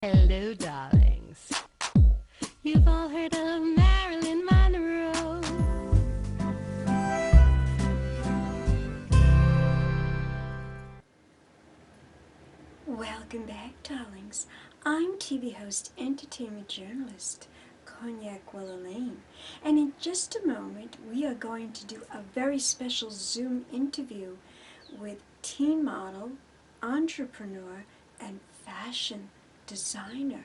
Hello, darlings. You've all heard of Marilyn Monroe. Welcome back, darlings. I'm TV host, entertainment journalist, Cognac Wellerlane. And in just a moment, we are going to do a very special Zoom interview with teen model, entrepreneur, and fashion designer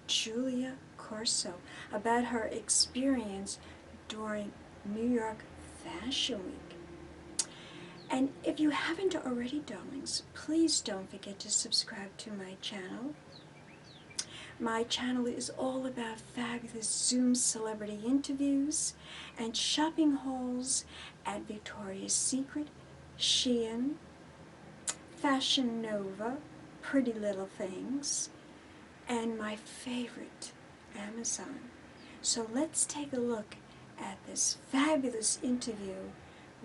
Julia Corso about her experience during New York Fashion Week. And if you haven't already, darlings, please don't forget to subscribe to my channel. My channel is all about fabulous Zoom celebrity interviews and shopping hauls at Victoria's Secret, Shein, Fashion Nova, Pretty Little Things, and my favorite, Amazon. So let's take a look at this fabulous interview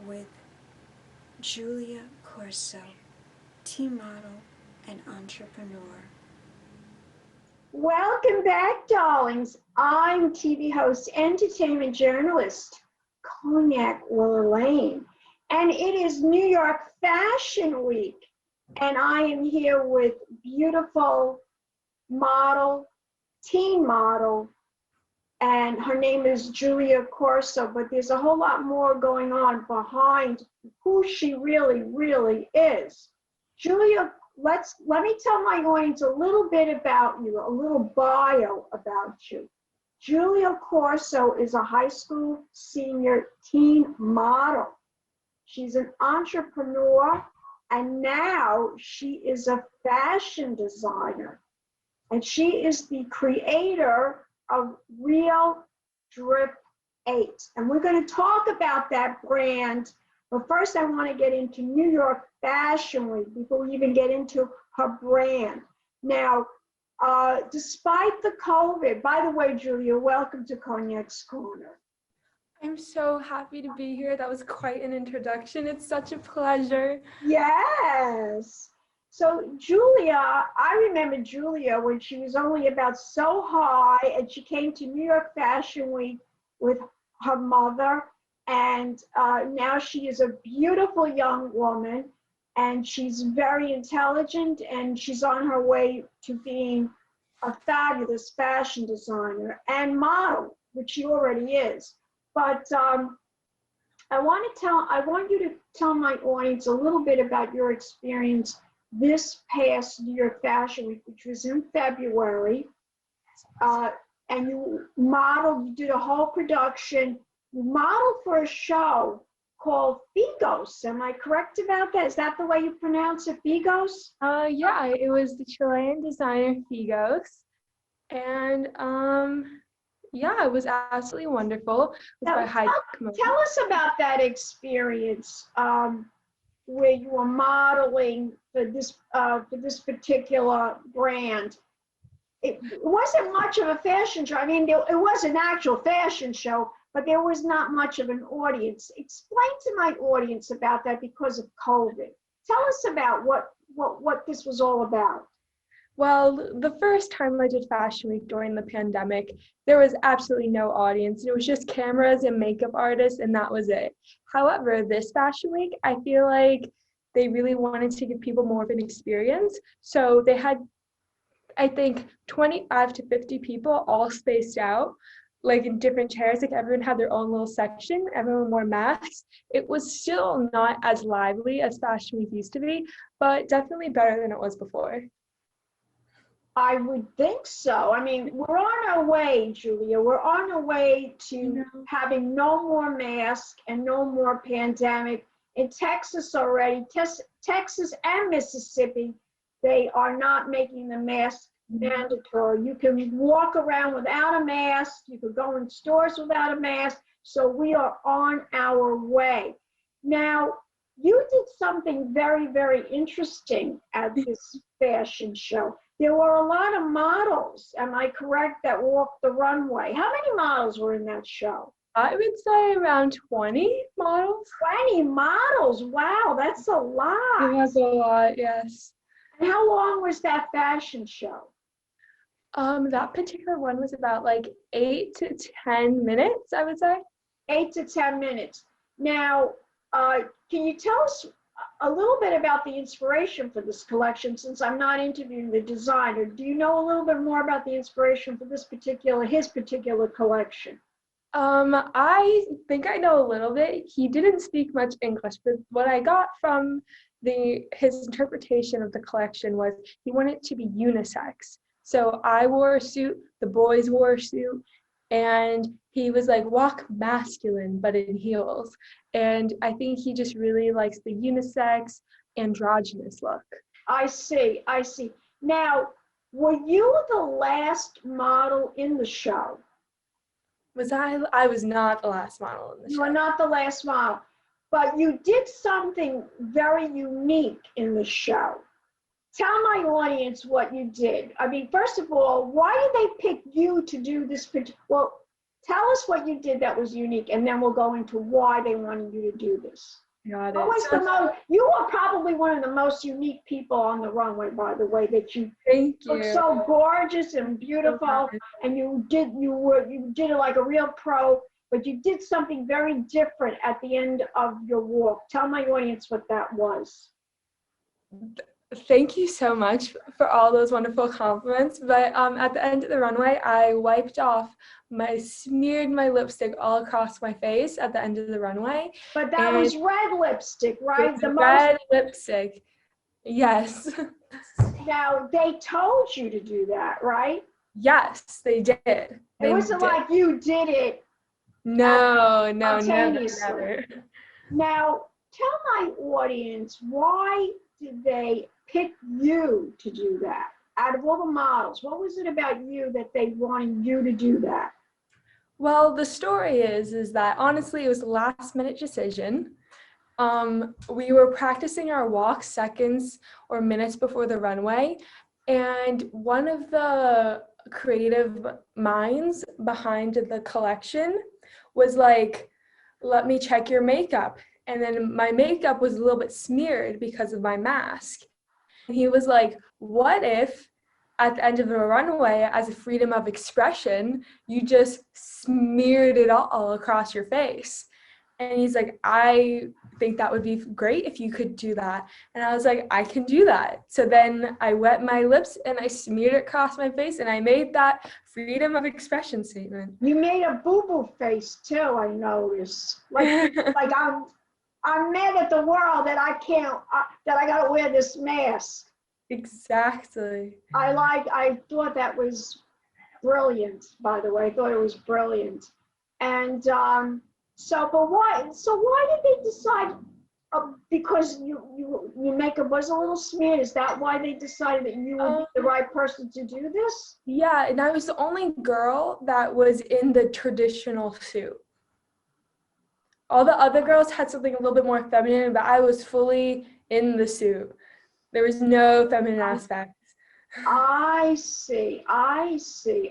with Julia Corso, teen model and entrepreneur. Welcome back, darlings. I'm TV host, entertainment journalist, Cognac Wellerlane, and it is New York Fashion Week, and I am here with beautiful model, teen model, and her name is Julia Corso, but there's a whole lot more going on behind who she really is. Julia, let me tell my audience a little bit about you, a little bio about you. Julia Corso is a high school senior teen model. She's an entrepreneur, and now she is a fashion designer. And she is the creator of Real Drip 8. And we're going to talk about that brand. But first, I want to get into New York Fashion Week before we even get into her brand. Now, despite the COVID, by the way, Julia, welcome to Cognac's Corner. I'm so happy to be here. That was quite an introduction. It's such a pleasure. Yes. So Julia, I remember Julia when she was only about so high, and she came to New York Fashion Week with her mother, and now she is a beautiful young woman, and she's very intelligent, and she's on her way to being a fabulous fashion designer and model, which she already is. But I want you to tell my audience a little bit about your experience this past New York Fashion Week, which was in February, and you did a whole production, you modeled for a show called Figos. Am I correct about that? Is that the way you pronounce it, Figos? Yeah, it was the Chilean designer Figos, and yeah, it was absolutely wonderful. It was by hiTechMODA. Tell us about that experience where you were modeling for this particular brand. It wasn't much of a fashion show. I mean, it was an actual fashion show, but there was not much of an audience. Explain to my audience about that because of COVID. Tell us about what this was all about. Well, the first time I did Fashion Week during the pandemic, there was absolutely no audience. It was just cameras and makeup artists, and that was it. However, this Fashion Week, I feel like they really wanted to give people more of an experience. So they had, I think, 25 to 50 people all spaced out, like in different chairs. Like everyone had their own little section. Everyone wore masks. It was still not as lively as Fashion Week used to be, but definitely better than it was before. I would think so. I mean, we're on our way, Julia. We're on our way to having no more masks and no more pandemic. In Texas already, Texas and Mississippi, they are not making the mask mandatory. You can walk around without a mask. You could go in stores without a mask. So we are on our way. Now, you did something very interesting at this fashion show. There were a lot of models, am I correct, that walked the runway. How many models were in that show? I would say around 20 models. 20 models, wow, that's a lot. It was a lot, yes. And how long was that fashion show? That particular one was about like 8 to 10 minutes, I would say. 8 to 10 minutes. Now, can you tell us a little bit about the inspiration for this collection? Since I'm not interviewing the designer, do you know a little bit more about the inspiration for his particular collection? I think I know a little bit. He didn't speak much English, but what I got from his interpretation of the collection was he wanted it to be unisex. So I wore a suit, the boys wore a suit, and he was like, walk masculine, but in heels. And I think he just really likes the unisex, androgynous look. I see, I see. Now, were you the last model in the show? I was not the last model in the show. You are not the last model, but you did something very unique in the show. Tell my audience what you did. I mean, first of all, why did they pick you to do this? Well, tell us what you did that was unique, and then we'll go into why they wanted you to do this. Got it. You are probably one of the most unique people on the runway, by the way, that you Thank you. look so gorgeous and beautiful, and you did it like a real pro, but you did something very different at the end of your walk. Tell my audience what that was. Thank you so much for all those wonderful compliments. But at the end of the runway, I smeared my lipstick all across my face at the end of the runway. But that was red lipstick, right? Red lipstick, yes. Now, they told you to do that, right? Yes, they did. It wasn't like you did it. No, never. Now, tell my audience, why did they pick you to do that? Out of all the models, what was it about you that they wanted you to do that? Well, the story is that honestly, it was a last minute decision. We were practicing our walk seconds or minutes before the runway, and one of the creative minds behind the collection was like, let me check your makeup. And then my makeup was a little bit smeared because of my mask. And he was like, what if at the end of the runway, as a freedom of expression, you just smeared it all across your face? And he's like, I think that would be great if you could do that. And I was like, I can do that. So then I wet my lips and I smeared it across my face, and I made that freedom of expression statement. You made a boo-boo face too, I noticed. Like I'm mad at the world that I gotta wear this mask. Exactly. I thought that was brilliant, by the way. I thought it was brilliant. And why did they decide, because your makeup was a little smeared, is that why they decided that you would be the right person to do this? Yeah, and I was the only girl that was in the traditional suit. All the other girls had something a little bit more feminine, but I was fully in the suit. There was no feminine aspects. I see.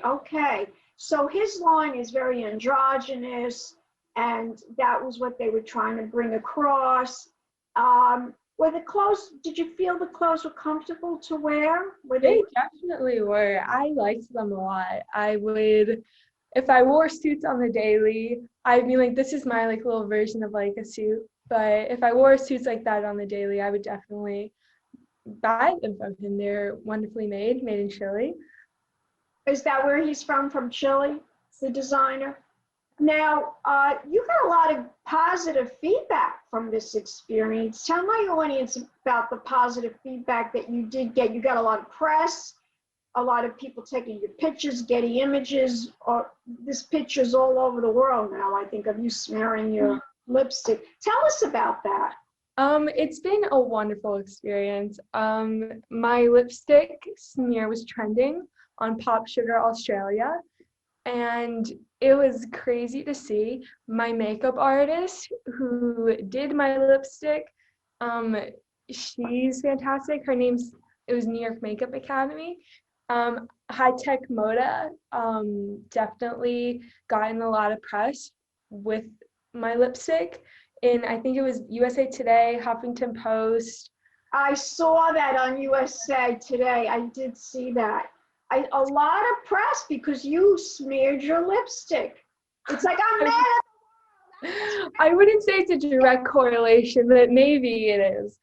Okay. So his line is very androgynous, and that was what they were trying to bring across. Were the clothes, did you feel the clothes were comfortable to wear? They definitely were. I liked them a lot. If I wore suits on the daily, I'd be like, this is my like little version of like a suit. But if I wore suits like that on the daily, I would definitely buy them from him. They're wonderfully made in Chile. Is that where he's from Chile, the designer? Now, you got a lot of positive feedback from this experience. Tell my audience about the positive feedback that you did get. You got a lot of press, a lot of people taking your pictures, Getty Images, or this picture's all over the world now, I think, of you smearing your lipstick. Tell us about that. It's been a wonderful experience. My lipstick smear was trending on Pop Sugar Australia, and it was crazy to see. My makeup artist who did my lipstick, she's fantastic. It was New York Makeup Academy. hiTechMODA definitely gotten a lot of press with my lipstick. And I think it was USA Today, Huffington Post. I saw that on USA Today. I did see that. a lot of press because you smeared your lipstick. It's like, I'm mad at I wouldn't say it's a direct correlation, but maybe it is.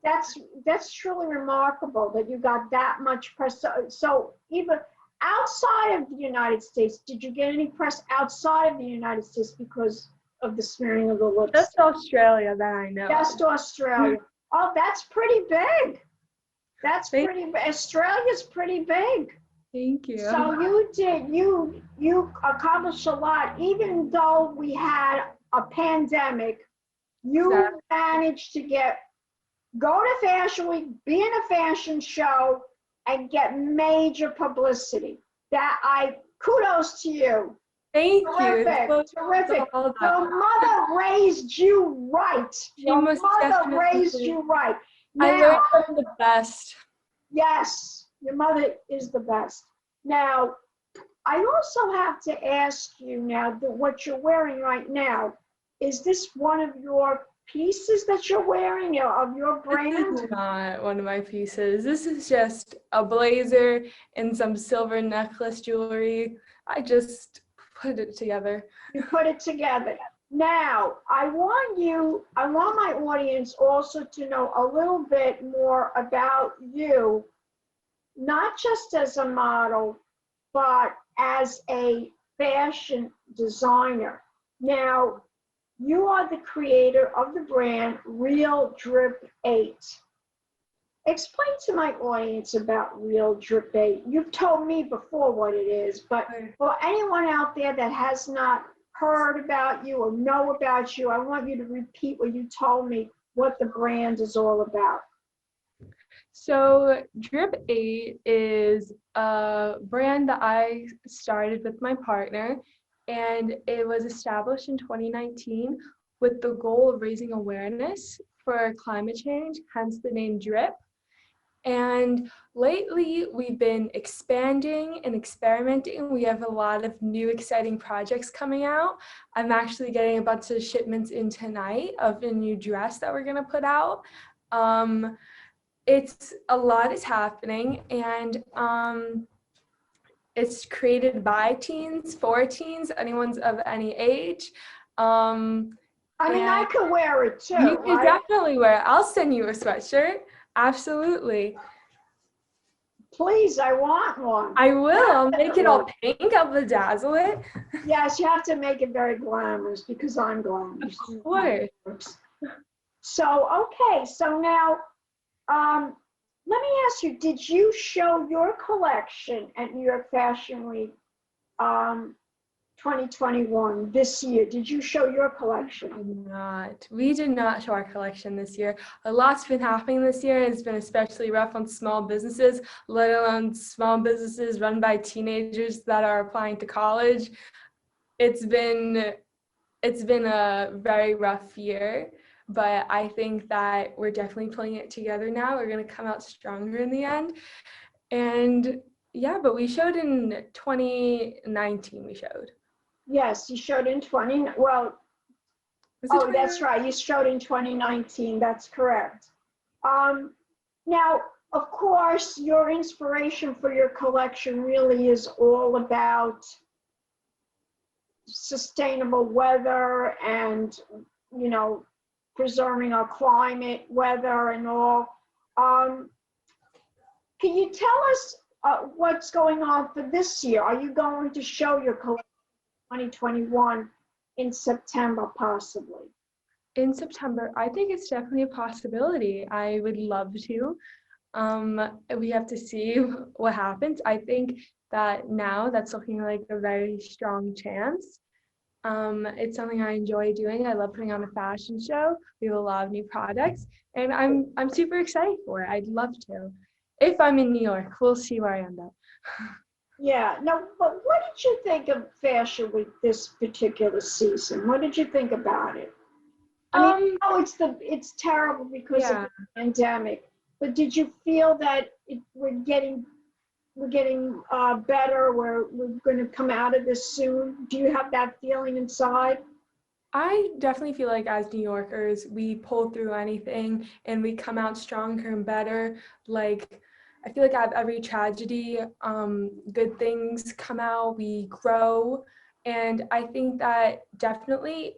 that's truly remarkable that you got that much press. So even outside of the United States, did you get any press outside of the United States because of the smearing of the lipstick? Just Australia that I know. Just Australia. Oh, that's pretty big. That's pretty big. Australia's pretty big. Thank you. So you accomplished a lot, even though we had a pandemic. You managed to go to Fashion Week, be in a fashion show, and get major publicity. Kudos to you. Thank Terrific, you. terrific. Your mother raised you right. Your mother raised you right. Now, I learned from the best. Yes, your mother is the best. Now, I also have to ask you now that what you're wearing right now, is this one of your pieces that you're wearing of your brand? This is not one of my pieces. This is just a blazer and some silver necklace jewelry. I just put it together. You put it together. Now, I want my audience also to know a little bit more about you, not just as a model, but as a fashion designer. Now, you are the creator of the brand Real Drip 8. Explain to my audience about Real Drip 8. You've told me before what it is, but for anyone out there that has not heard about you or know about you, I want you to repeat what you told me, what the brand is all about. So Drip 8 is a brand that I started with my partner, and it was established in 2019 with the goal of raising awareness for climate change, hence the name Drip. And lately we've been expanding and experimenting. We have a lot of new exciting projects coming out. I'm actually getting a bunch of shipments in tonight of a new dress that we're gonna put out. It's a lot is happening, and it's created by teens, for teens, anyone's of any age. I mean, I could wear it too. You can definitely wear it. I'll send you a sweatshirt. Absolutely. Please, I want one. I will. I'll make it all pink. I'll bedazzle it. Yes, you have to make it very glamorous because I'm glamorous. Of course. So, okay. So now, let me ask you, did you show your collection at New York Fashion Week 2021 this year? Did you show your collection? We did not show our collection this year. A lot's been happening this year, and it's been especially rough on small businesses, let alone small businesses run by teenagers that are applying to college. It's been a very rough year, but I think that we're definitely pulling it together now. We're going to come out stronger in the end. And yeah, but we showed in 2019, we showed. Yes, you showed in that's right. You showed in 2019. That's correct. Now, of course, your inspiration for your collection really is all about sustainable weather and, preserving our climate, weather, and all. Can you tell us what's going on for this year? Are you going to show your collection 2021 in September, possibly? In September, I think it's definitely a possibility. I would love to. We have to see what happens. I think that now that's looking like a very strong chance. It's something I enjoy doing. I love putting on a fashion show. We have a lot of new products, and I'm super excited for it. I'd love to. If I'm in New York, we'll see where I end up. Yeah. No, but what did you think of Fashion Week this particular season? What did you think about it? I mean, it's terrible because of the pandemic, but did you feel that we're getting better? We're going to come out of this soon. Do you have that feeling inside? I definitely feel like as New Yorkers, we pull through anything and we come out stronger and better. Like, I feel like out of every tragedy, good things come out, we grow. And I think that definitely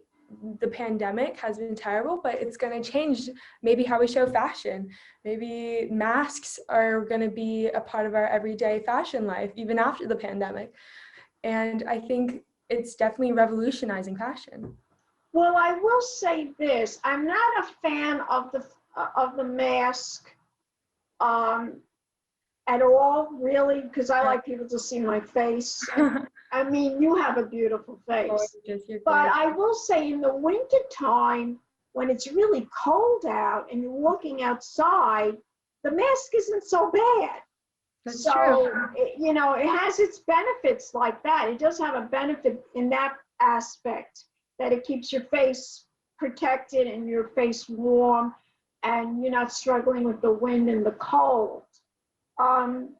the pandemic has been terrible, but it's going to change maybe how we show fashion. Maybe masks are going to be a part of our everyday fashion life, even after the pandemic. And I think it's definitely revolutionizing fashion. Well, I will say this: I'm not a fan of the mask um, at all, really, because I like people to see my face. I mean, you have a beautiful face, but I will say in the winter time, when it's really cold out and you're walking outside, the mask isn't so bad. That's So, true. you know, it has its benefits like that. It does have a benefit in that aspect, that it keeps your face protected and your face warm, and you're not struggling with the wind and the cold. Um,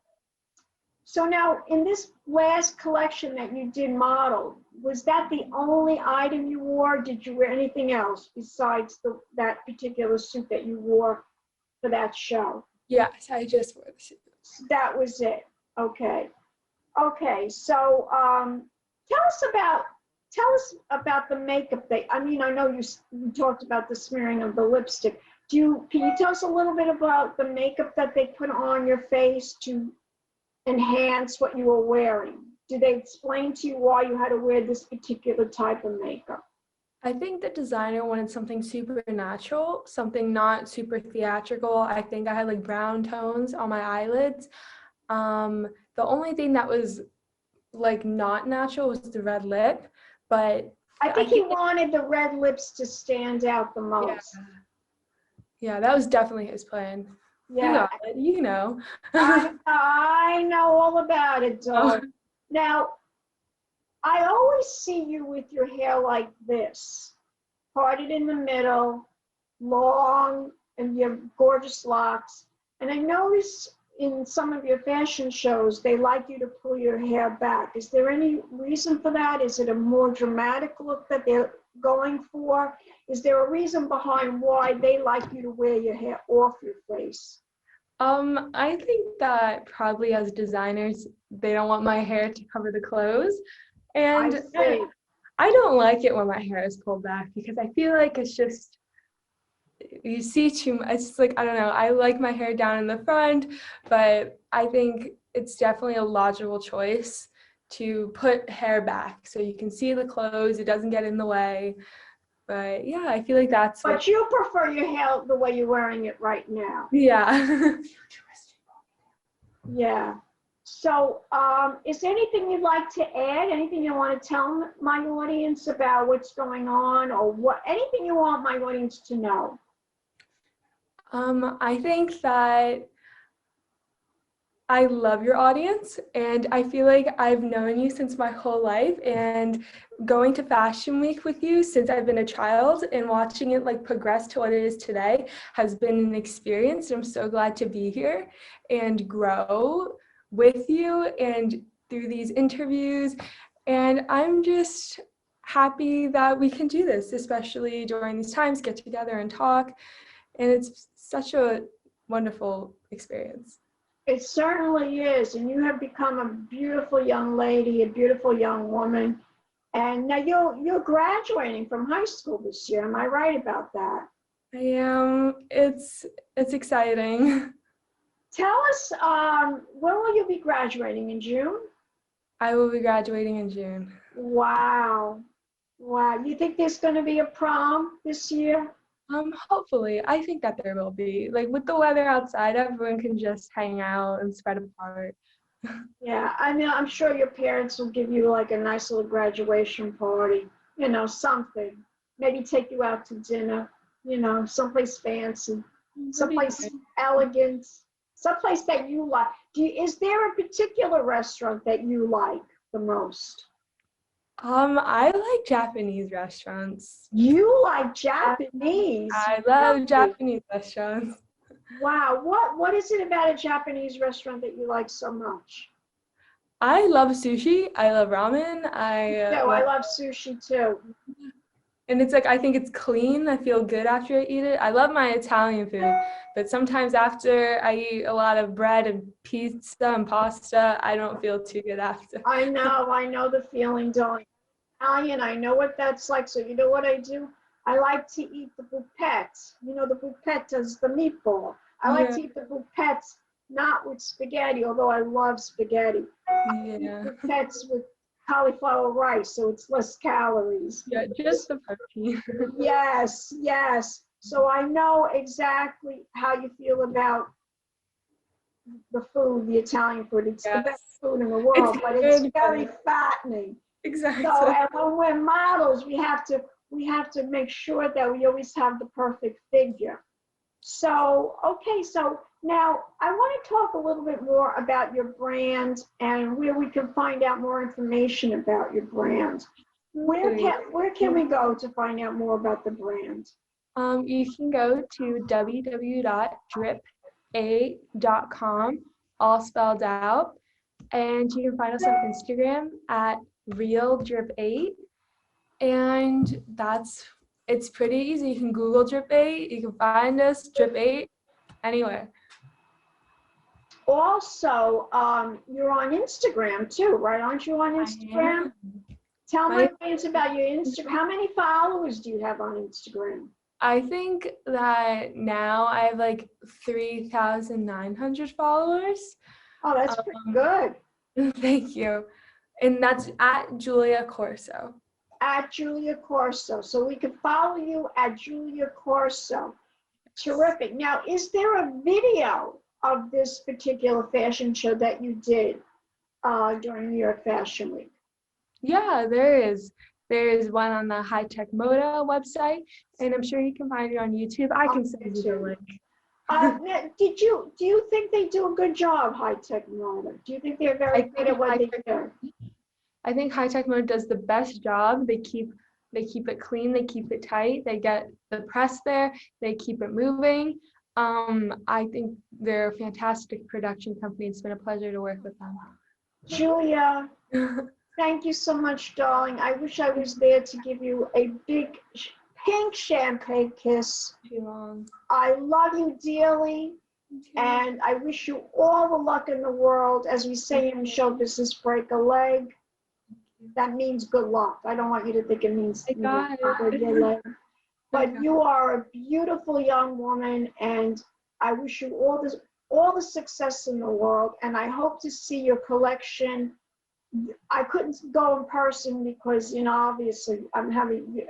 so now, in this last collection that you did model, was that the only item you wore? Did you wear anything else besides that particular suit that you wore for that show? Yes, I just wore the suit. That was it. Okay. Okay. So tell us about the makeup. I mean, I know you talked about the smearing of the lipstick. Can you tell us a little bit about the makeup that they put on your face to enhance what you were wearing? Did they explain to you why you had to wear this particular type of makeup? I think the designer wanted something super natural, something not super theatrical. I think I had like brown tones on my eyelids. The only thing that was like not natural was the red lip, but I think he wanted the red lips to stand out the most. Yeah, that was definitely his plan. Yeah. You got it, you know. I know all about it, Oh. darling. Now, I always see you with your hair like this, parted in the middle, long, and you have gorgeous locks. And I notice in some of your fashion shows, they like you to pull your hair back. Is there any reason for that? Is it a more dramatic look that they're going for? Is there a reason behind why they like you to wear your hair off your face? I think that probably as designers, they don't want my hair to cover the clothes. And I don't like it when my hair is pulled back because I feel like it's just, you see too much. It's like, I don't know, I like my hair down in the front, but I think it's definitely a logical choice to put hair back so you can see the clothes, it doesn't get in the way. But yeah, I feel like that's But you prefer your hair the way you're wearing it right now. Yeah. Yeah. So, is there anything you'd like to add? Anything you want to tell my audience about what's going on, or anything you want my audience to know? I think that I love your audience, and I feel like I've known you since my whole life, and going to Fashion Week with you since I've been a child and watching it like progress to what it is today has been an experience. And I'm so glad to be here and grow with you and through these interviews. And I'm just happy that we can do this, especially during these times, get together and talk. And it's such a wonderful experience. It certainly is, and you have become a beautiful young lady, a beautiful young woman. And now you're graduating from high school this year. Am I right about that? I am. It's exciting. Tell us, when will you be graduating? In June? I will be graduating in June. Wow. Wow. You think there's going to be a prom this year? Hopefully. I think that there will be. Like with the weather outside, everyone can just hang out and spread apart. Yeah, I mean, I'm sure your parents will give you like a nice little graduation party, you know, something. Maybe take you out to dinner, you know, someplace fancy, someplace elegant, someplace that you like. Is there a particular restaurant that you like the most? I like Japanese restaurants. You like Japanese? I love Japanese restaurants. Wow, what is it about a Japanese restaurant that you like so much? I love sushi. I love ramen. I love sushi too. And it's like, I think it's clean. I feel good after I eat it. I love my Italian food, but sometimes after I eat a lot of bread and pizza and pasta, I don't feel too good after. I know the feeling, darling. Italian, I know what that's like. So you know what I do? I like to eat the bupettes. You know, the bupetta is the meatball. I like Yeah. to eat the bupettes not with spaghetti, although I love spaghetti. Yeah. Bupettes with cauliflower rice, so it's less calories. Yeah, just the protein. Yes, yes. So I know exactly how you feel about the food, the Italian food. It's the best Yes. food in the It's world, but it's good, very but fattening. exactly. So, and when we're models, we have to make sure that we always have the perfect figure. So, okay, so now I want to talk a little bit more about your brand and where we can find out more information about your brand. Where can we go to find out more about the brand? You can go to www.drip8.com, all spelled out, and you can find us on Instagram at realdrip8, and it's pretty easy. You can Google Drip8, you can find us Drip8 anywhere. Also, you're on Instagram too, right? Aren't you on Instagram? Tell my fans about your Instagram. How many followers do you have on Instagram? I think that now I have like 3,900 followers. Oh, that's pretty good. Thank you. And that's at Julia Corso. At Julia Corso. So we can follow you at Julia Corso. Terrific. Now, is there a video of this particular fashion show that you did during New York Fashion Week? Yeah, there is. There is one on the hiTechMODA website, and I'm sure you can find it on YouTube. I can send you the link. Now, do you think they do a good job, hiTechMODA? Do you think they're very good at what they do? I think hiTechMODA does the best job. They keep it clean, they keep it tight, they get the press there, they keep it moving. I think they're a fantastic production company. It's been a pleasure to work with them. Julia, thank you so much, darling. I wish I was there to give you a big pink champagne kiss. Too long. I love you dearly, and I wish you all the luck in the world. As we say in show business, break a leg. That means good luck. I don't want you to think it means I got break your leg. But you are a beautiful young woman, and I wish you all the success in the world. And I hope to see your collection. I couldn't go in person because, obviously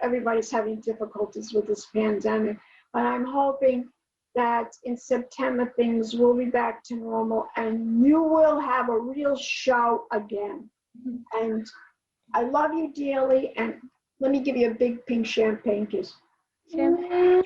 everybody's having difficulties with this pandemic. But I'm hoping that in September things will be back to normal, and you will have a real show again. And I love you dearly, and let me give you a big pink champagne kiss. Champagne.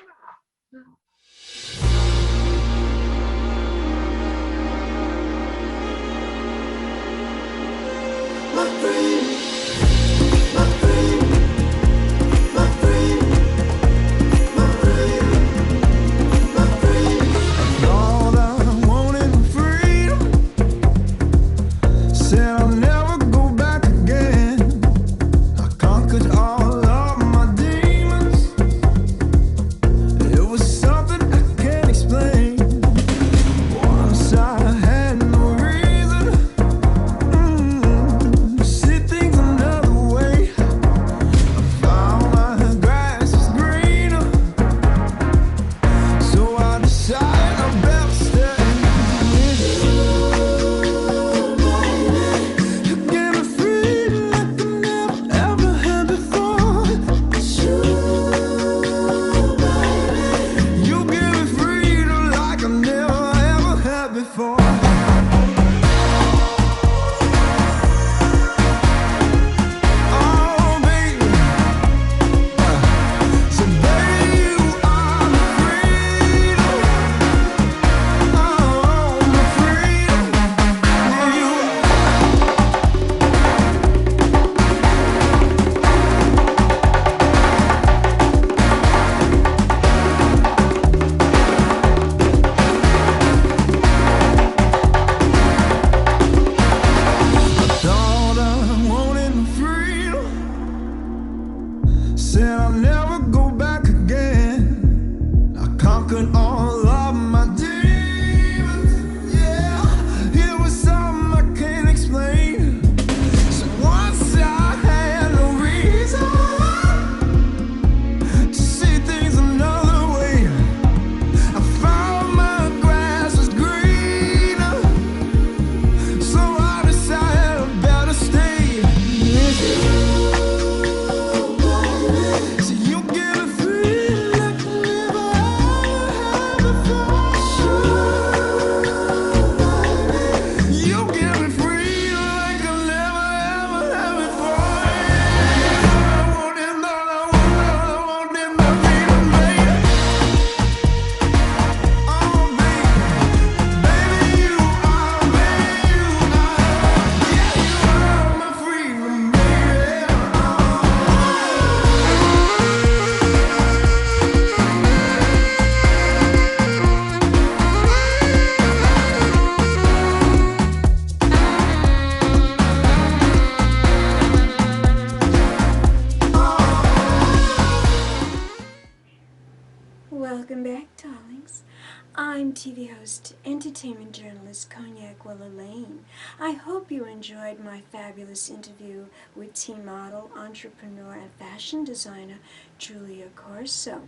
TV host, entertainment journalist Cognac Wellerlane. I hope you enjoyed my fabulous interview with teen model, entrepreneur, and fashion designer Julia Corso.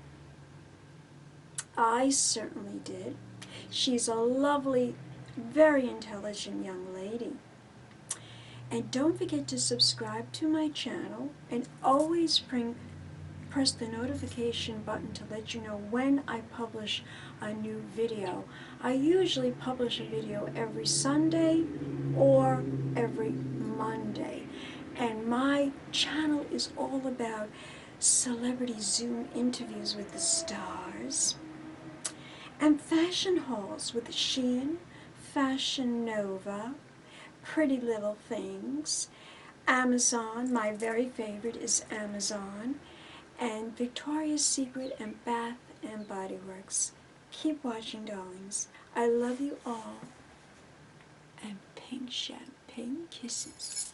I certainly did. She's a lovely, very intelligent young lady. And don't forget to subscribe to my channel and always press the notification button to let you know when I publish a new video. I usually publish a video every Sunday or every Monday. And my channel is all about celebrity Zoom interviews with the stars and fashion hauls with Shein, Fashion Nova, Pretty Little Things, Amazon, my very favorite is Amazon, and Victoria's Secret and Bath and Body Works. Keep watching, darlings. I love you all. And pink champagne kisses.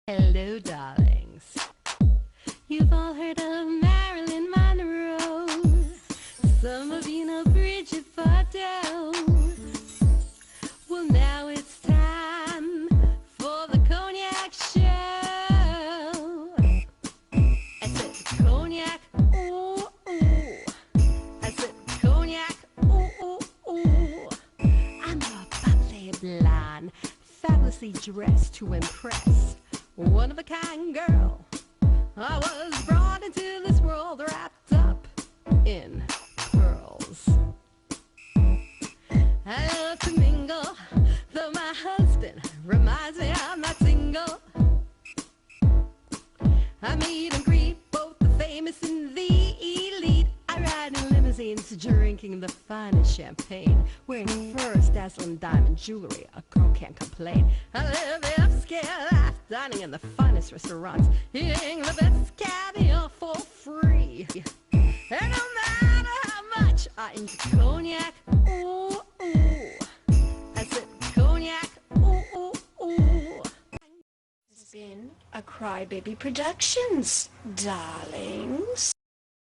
Hello, darlings. You've all heard of Marilyn Monroe. Some of you know Bridget Bardot. Well, now it's time for the Cognac show. I said Cognac, ooh, ooh. I said Cognac, ooh, ooh, ooh. I'm a bubbly blonde, fabulously dressed to impress. One of a kind girl. I was brought into this world wrapped up in pearls. I love to mingle, though my husband reminds me I'm not single. I meet and greet both the famous and the elite. I ride in limousines drinking the finest champagne, wearing furs, dazzling diamond jewelry. A girl can't complain. I live the upscale life, dining in the finest restaurants, eating the best caviar for free. And no matter how much I enjoy cognac, ooh, ooh. I said cognac, ooh, ooh, ooh. This has been a Crybaby Productions, darlings.